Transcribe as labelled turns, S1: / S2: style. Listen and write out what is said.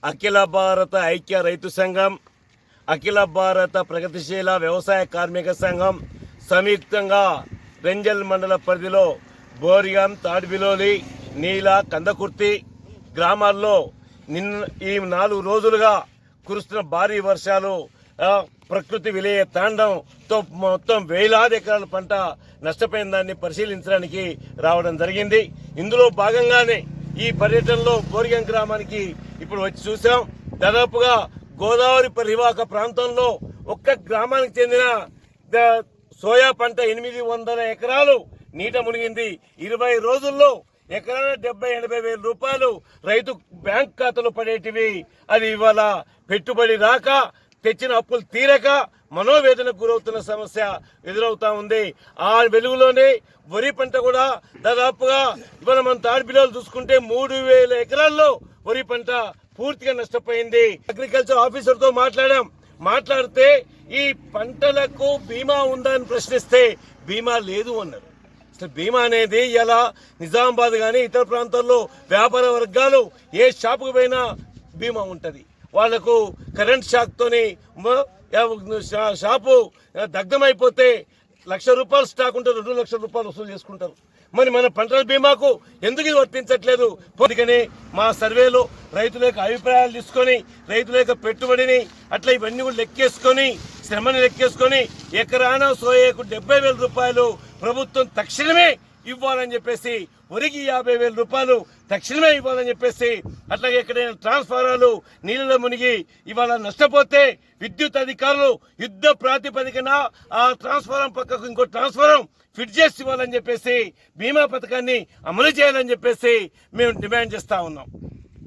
S1: అఖిల భారత ఐక్య రైతు సంఘం, అఖిల భారత ప్రగతిశీల వ్యవసాయ కార్మిక సంఘం సంయుక్తంగా రెంజల్ మండల పరిధిలో బోరిగాం, తాడిబిలోలి, నీల, కందకుర్తి గ్రామాల్లో ఈ 4 రోజులుగా కురుస్తున్న భారీ వర్షాలు, ప్రకృతి విలయ తాండంతో మొత్తం వేలాది ఎకరాల పంట నష్టపోయిన దాన్ని పరిశీలించడానికి రావడం జరిగింది. ఇందులో భాగంగానే ఈ పర్యటనలో బోరిగాం గ్రామానికి ఇప్పుడు వచ్చి చూసాం. దాదాపుగా గోదావరి పరివాహక ప్రాంతంలో ఒక్క గ్రామానికి చెందిన సోయా పంట 800 ఎకరాలు నీట మునిగింది. 20 రోజుల్లో ఎకరాన 70-80 వేల రూపాయలు రైతు బ్యాంక్ ఖాతాలో పడేటివి. అది ఇవాళ పెట్టుబడి రాక, తెచ్చిన అప్పులు తీరక మనోవేదనకు గురవుతున్న సమస్య ఎదురవుతా ఉంది. ఆ వెలుగులోనే వరి పంట కూడా దాదాపుగా ఇవాళ మనం తాడిబిలోలు చూసుకుంటే 3000 ఎకరాల్లో వరి పంట పూర్తిగా నష్టపోయింది. అగ్రికల్చర్ ఆఫీసర్ తో మాట్లాడితే ఈ పంటలకు బీమా ఉందా అని ప్రశ్నిస్తే బీమా లేదు అన్నారు. అసలు బీమా అనేది ఇలా నిజామాబాద్ కానీ ఇతర ప్రాంతాల్లో వ్యాపార వర్గాలు ఏ షాపుకు పోయినా బీమా ఉంటుంది. వాళ్లకు కరెంట్ షాక్ తోని షాపు దగ్ధమైపోతే ₹1,00,000 స్టాక్ ఉంటే ₹2,00,000 వసూలు చేసుకుంటారు. మరి మన పంటల బీమాకు ఎందుకు ఇది వర్తించట్లేదు? అందుకని మా సర్వేలో రైతుల యొక్క అభిప్రాయాలు తీసుకొని, రైతుల యొక్క పెట్టుబడిని అట్లా ఇవన్నీ కూడా లెక్కేసుకొని, శ్రమని లెక్కేసుకొని ఎకరాన సోయాకు ₹70,000 ప్రభుత్వం తక్షణమే ఇవ్వాలని చెప్పేసి, వరికి ₹50,000 తక్షణమే ఇవ్వాలని చెప్పేసి, అట్లాగే ఎక్కడైనా ట్రాన్స్ఫారాలు నీళ్ళలో మునిగి ఇవాళ నష్టపోతే విద్యుత్ అధికారులు యుద్ధ ప్రాతిపదికన ఆ ట్రాన్స్ఫారం పక్కకు ఇంకో ట్రాన్స్ఫారం ఫిట్ చేసి ఇవ్వాలని చెప్పేసి, బీమా పథకాన్ని అమలు చేయాలని చెప్పేసి మేము డిమాండ్ చేస్తా ఉన్నాం.